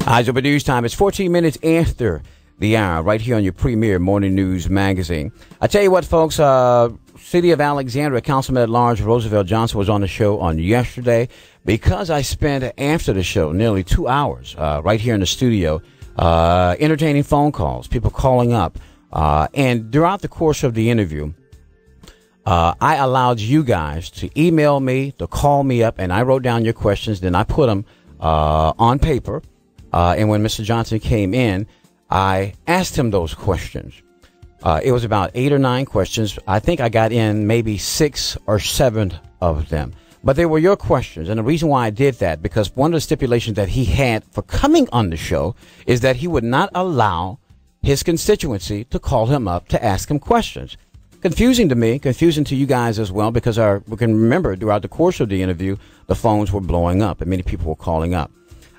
Eyes Open News Time. It's 14 minutes after the hour, right here on your premier morning news magazine. I tell you what, folks, City of Alexandria Councilman at Large Roosevelt Johnson was on the show on yesterday because I spent after the show nearly 2 hours right here in the studio entertaining phone calls, people calling up. And throughout the course of the interview, I allowed you guys to email me, to call me up, and I wrote down your questions. Then I put them on paper. And when Mr. Johnson came in, I asked him those questions. It was about 8 or 9 questions. I think I got in maybe 6 or 7 of them. But they were your questions. And the reason why I did that, because one of the stipulations that he had for coming on the show is that he would not allow his constituency to call him up to ask him questions. Confusing to me, confusing to you guys as well, because we can remember throughout the course of the interview, the phones were blowing up and many people were calling up.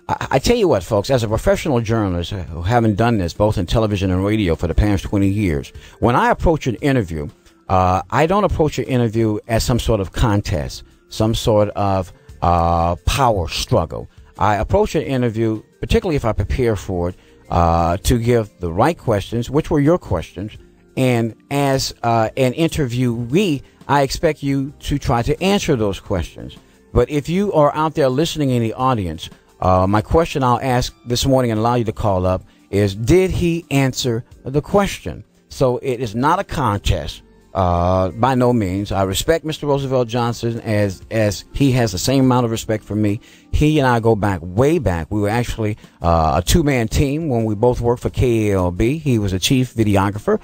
I tell you what, folks, as a professional journalist who haven't done this both in television and radio for the past 20 years, when I approach an interview, I don't approach an interview as some sort of contest, some sort of power struggle. I approach an interview, particularly if I prepare for it, to give the right questions, which were your questions. And as an interviewee, I expect you to try to answer those questions. But if you are out there listening in the audience, my question I'll ask this morning and allow you to call up is, did he answer the question? So it is not a contest, by no means. I respect Mr. Roosevelt Johnson as he has the same amount of respect for me. He and I go back, way back. We were actually a two-man team when we both worked for KALB. He was a chief videographer,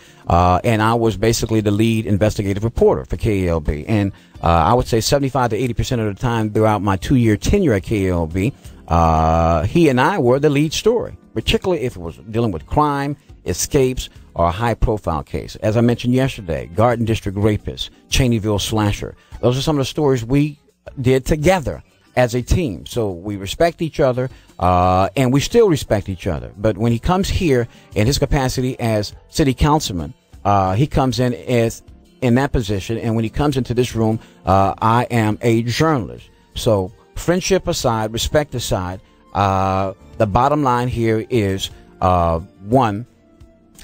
and I was basically the lead investigative reporter for KALB. And I would say 75 to 80% of the time throughout my 2-year tenure at KALB, he and I were the lead story, particularly if it was dealing with crime, escapes, or a high-profile case. As I mentioned yesterday, Garden District rapist, Cheneyville slasher. Those are some of the stories we did together as a team. So we respect each other, and we still respect each other. But when he comes here in his capacity as city councilman, he comes in that position. And when he comes into this room, I am a journalist. So friendship aside, respect aside, the bottom line here is, one,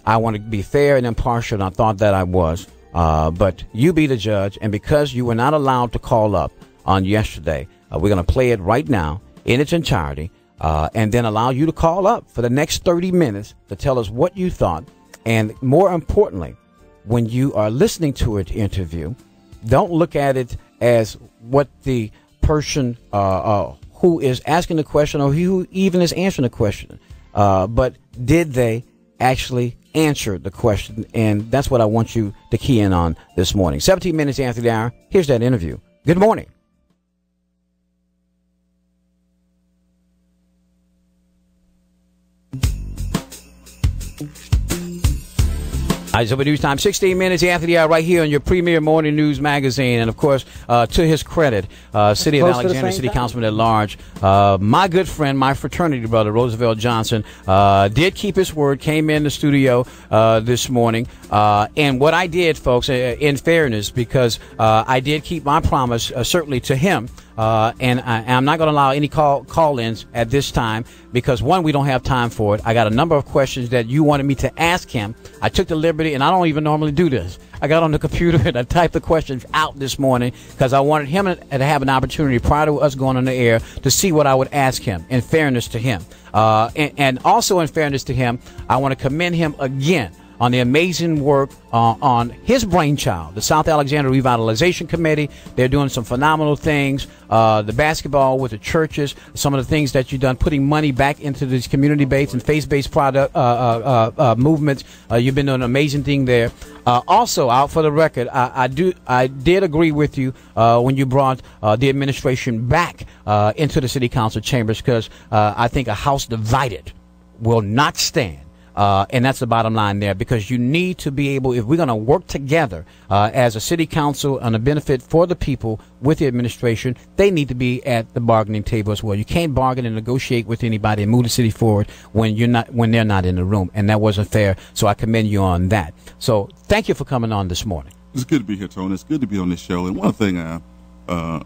I want to be fair and impartial, and I thought that I was. But you be the judge, and because you were not allowed to call up on yesterday, we're going to play it right now in its entirety, and then allow you to call up for the next 30 minutes to tell us what you thought. And more importantly, when you are listening to an interview, don't look at it as what the person who is asking the question or who even is answering the question, but did they actually answer the question? And that's what I want you to key in on this morning. 17 minutes after the hour, here's that interview. Good morning. Eyes Open News Time, 16 minutes after the hour, right here on your premier morning news magazine. And, of course, to his credit, City of Alexandria City Councilman at Large, my good friend, my fraternity brother, Roosevelt Johnson, did keep his word, came in the studio this morning. And what I did, folks, in fairness, because I did keep my promise, certainly to him, and I'm not going to allow any call-ins at this time because, one, we don't have time for it. I got a number of questions that you wanted me to ask him. I took the liberty, and I don't even normally do this. I got on the computer and I typed the questions out this morning because I wanted him to have an opportunity prior to us going on the air to see what I would ask him, in fairness to him. And also in fairness to him, I want to commend him again on the amazing work on his brainchild, the South Alexandria Revitalization Committee. They're doing some phenomenal things. The basketball with the churches, some of the things that you've done, putting money back into these community-based and faith-based product movements. You've been doing an amazing thing there. Also, out for the record, I did agree with you when you brought the administration back into the city council chambers, because I think a house divided will not stand. And that's the bottom line there, because you need to be able, if we're going to work together as a city council on a benefit for the people with the administration, they need to be at the bargaining table as well. You can't bargain and negotiate with anybody and move the city forward when they're not in the room, and that wasn't fair. So I commend you on that. So thank you for coming on this morning. It's good to be here, Tony. It's good to be on this show. And one thing I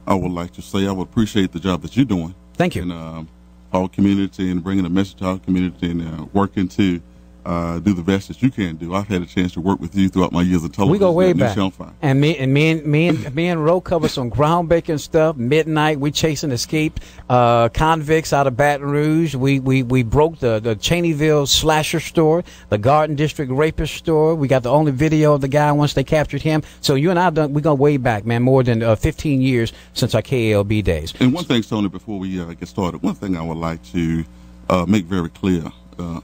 would like to say, I would appreciate the job that you're doing. Thank you. And our community and bringing a message to our community and working to do the best that you can do. I've had a chance to work with you throughout my years of television. We go way back. And me and Ro covered some groundbreaking stuff. Midnight, we chasing escaped convicts out of Baton Rouge. We broke the Cheneyville slasher store, the Garden District rapist store. We got the only video of the guy once they captured him. So you and I we go way back, man, more than 15 years since our KALB days. And one thing, Tony, before we get started, one thing I would like to make very clear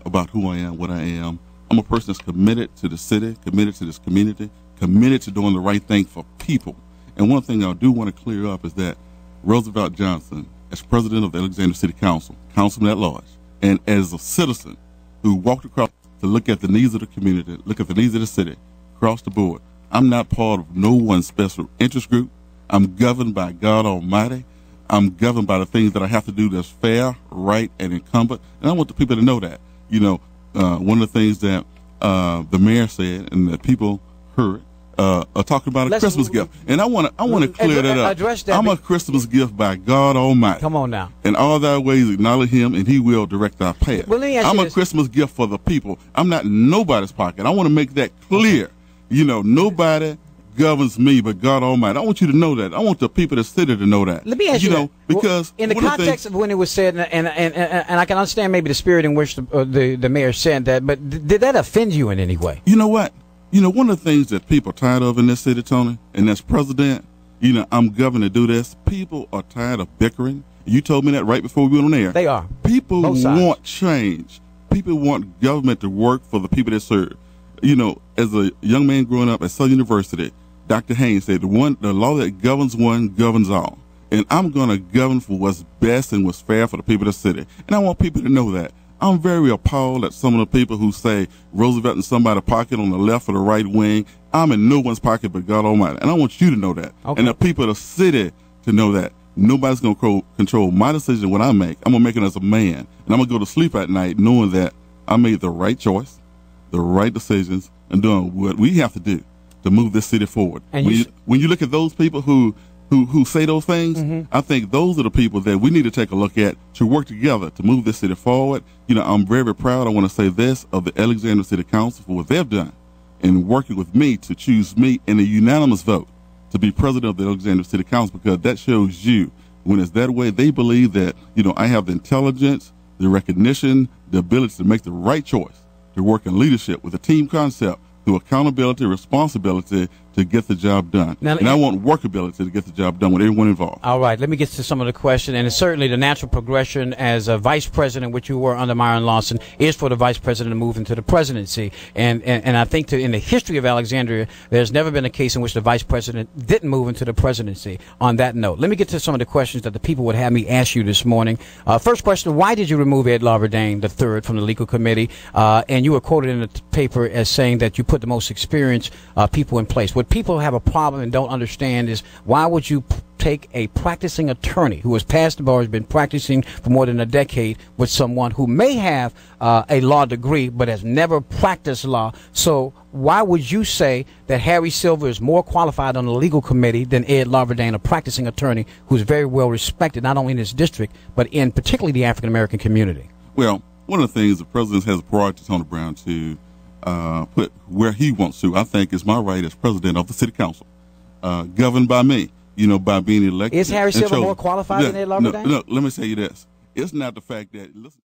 about who I am, what I am. I'm a person that's committed to the city, committed to this community, committed to doing the right thing for people. And one thing I do want to clear up is that Roosevelt Johnson, as president of the Alexandria City Council, councilman at large, and as a citizen who walked across to look at the needs of the community, look at the needs of the city, across the board, I'm not part of no one special interest group. I'm governed by God Almighty. I'm governed by the things that I have to do that's fair, right, and incumbent. And I want the people to know that. You know, one of the things that the mayor said and that people heard are talking about a Christmas gift. And I want to clear that up. That I'm a Christmas gift by God Almighty. Come on now. In all thy ways acknowledge him, and he will direct our path. Well, I'm a Christmas gift for the people. I'm not in nobody's pocket. I want to make that clear. Okay. You know, nobody governs me, but God Almighty. I want you to know that. I want the people of the city to know that. Let me ask you, that. Because in the context of when it was said, and I can understand maybe the spirit in which the mayor said that, but did that offend you in any way? You know what? You know, one of the things that people are tired of in this city, Tony, and that's president, you know, I'm governed to do this. People are tired of bickering. You told me that right before we went on air. They are. People want change. People want government to work for the people they serve. You know, as a young man growing up at Southern University, Dr. Haynes said, the law that governs one governs all. And I'm going to govern for what's best and what's fair for the people of the city. And I want people to know that. I'm very appalled at some of the people who say Roosevelt in somebody's pocket on the left or the right wing. I'm in no one's pocket but God Almighty. And I want you to know that. Okay. And the people of the city to know that. Nobody's going to control my decision, what I make. I'm going to make it as a man. And I'm going to go to sleep at night knowing that I made the right choice, the right decisions, and doing what we have to do to move this city forward. And when you look at those people who say those things, I think those are the people that we need to take a look at to work together to move this city forward. You know, I'm very proud, I want to say this, of the Alexandria City Council for what they've done in working with me to choose me in a unanimous vote to be president of the Alexandria City Council, because that shows you when it's that way, they believe that, you know, I have the intelligence, the recognition, the ability to make the right choice, to work in leadership with a team concept, through accountability, responsibility to get the job done. Now, and I want workability to get the job done with everyone involved. All right, let me get to some of the questions. And it's certainly the natural progression as a vice president, which you were under Myron Lawson, is for the vice president to move into the presidency. And I think in the history of Alexandria, there's never been a case in which the vice president didn't move into the presidency. On that note, let me get to some of the questions that the people would have me ask you this morning. First question, why did you remove Ed Larverdane III from the legal committee? And you were quoted in the paper as saying that you put the most experienced people in place. What people have a problem and don't understand is, why would you take a practicing attorney who has passed the bar, has been practicing for more than a decade, with someone who may have a law degree but has never practiced law? So why would you say that Harry Silver is more qualified on the legal committee than Ed Larverdane, a practicing attorney who's very well respected not only in his district but in particularly the African American community? Well, one of the things the president has a priority, Tony Brown, to put where he wants to. I think it's my right as president of the city council, governed by me, you know, by being elected. Is Harry Silver more qualified than Ed Larverdane? No, let me say you this. It's not the fact that, listen.